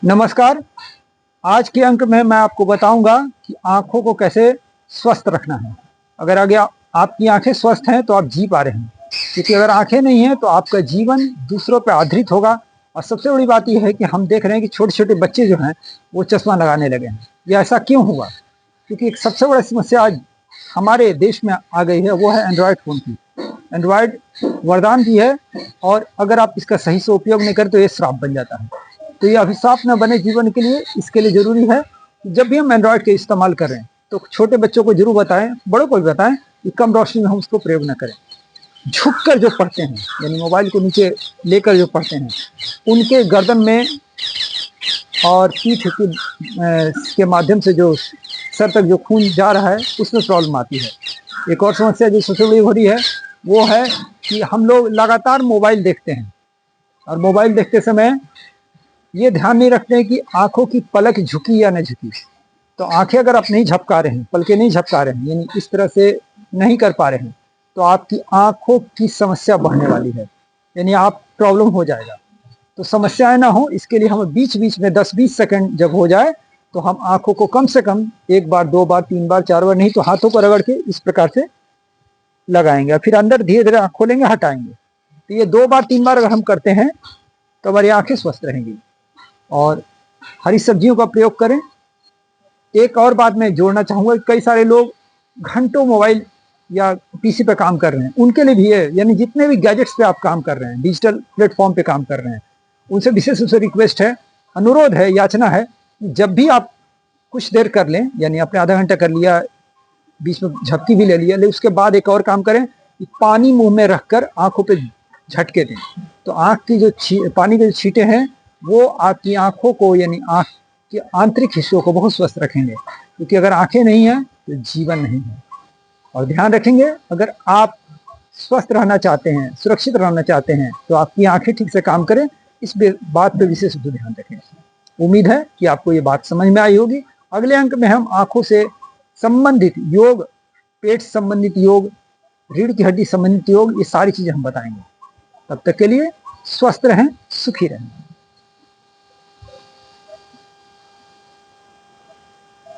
नमस्कार। आज के अंक में मैं आपको बताऊंगा कि आंखों को कैसे स्वस्थ रखना है। अगर आगे आपकी आंखें स्वस्थ हैं तो आप जी पा रहे हैं, क्योंकि अगर आंखें नहीं हैं तो आपका जीवन दूसरों पर आधारित होगा। और सबसे बड़ी बात यह है कि हम देख रहे हैं कि छोटे छोटे बच्चे जो हैं वो चश्मा लगाने लगे हैं। ये ऐसा क्यों हुआ? क्योंकि एक सबसे बड़ी समस्या आज हमारे देश में आ गई है, वो है एंड्रॉयड फ़ोन की। एंड्रॉयड वरदान भी है, और अगर आप इसका सही से उपयोग नहीं करें तो ये श्राप बन जाता है। तो ये अभिशाप न बने जीवन के लिए, इसके लिए ज़रूरी है कि जब भी हम एंड्रॉयड का इस्तेमाल कर रहे हैं तो छोटे बच्चों को जरूर बताएं, बड़ों को भी बताएं कि कम रोशनी में हम उसको प्रयोग न करें। झुक कर जो पढ़ते हैं, यानी मोबाइल को नीचे लेकर जो पढ़ते हैं, उनके गर्दन में और पीठ के माध्यम से जो सर तक जो खून जा रहा है उसमें प्रॉब्लम आती है। एक और समस्या जो सबसे बड़ी हो रही है वो है कि हम लोग लगातार मोबाइल देखते हैं, और मोबाइल देखते समय ये ध्यान नहीं रखते हैं कि आंखों की पलक झुकी या न झुकी। तो आंखें अगर आप नहीं झपका रहे हैं, पलकें नहीं झपका रहे हैं, यानी इस तरह से नहीं कर पा रहे हैं, तो आपकी आंखों की समस्या बढ़ने वाली है, यानी आप प्रॉब्लम हो जाएगा। तो समस्याएं ना हो इसके लिए हमें बीच बीच में 10-20 सेकंड जब हो जाए तो हम आंखों को कम से कम 1 बार, 2 बार, 3 बार, 4 बार, नहीं तो हाथों को रगड़ के इस प्रकार से लगाएंगे, फिर अंदर धीरे धीरे आंख खोलेंगे, हटाएंगे। तो ये 2 बार 3 बार अगर हम करते हैं तो हमारी आंखें स्वस्थ रहेंगी। और हरी सब्जियों का प्रयोग करें। एक और बात मैं जोड़ना चाहूँगा, कई सारे लोग घंटों मोबाइल या पीसी पे काम कर रहे हैं, उनके लिए भी है, यानी जितने भी गैजेट्स पे आप काम कर रहे हैं, डिजिटल प्लेटफॉर्म पे काम कर रहे हैं, उनसे विशेष रूप से रिक्वेस्ट है, अनुरोध है, याचना है, जब भी आप कुछ देर कर लें, यानी आपने आधा घंटा कर लिया, बीच में झपकी भी ले लिया, लेकिन उसके बाद एक और काम करें कि पानी मुंह में रखकर आंखों पे झटके दें। तो आंख की जो पानी के जो छींटे हैं वो आपकी आंखों को, यानी आंख के आंतरिक हिस्सों को बहुत स्वस्थ रखेंगे, क्योंकि अगर आंखें नहीं हैं तो जीवन नहीं है। और ध्यान रखेंगे, अगर आप स्वस्थ रहना चाहते हैं, सुरक्षित रहना चाहते हैं, तो आपकी आंखें ठीक से काम करें। इस बात पे विशेष रूप से ध्यान रखें। उम्मीद है कि आपको ये बात समझ में आई होगी। अगले अंक में हम आंखों से संबंधित योग, पेट संबंधित योग, रीढ़ की हड्डी संबंधित योग, ये सारी चीजें हम बताएंगे। तब तक के लिए स्वस्थ रहें, सुखी रहें।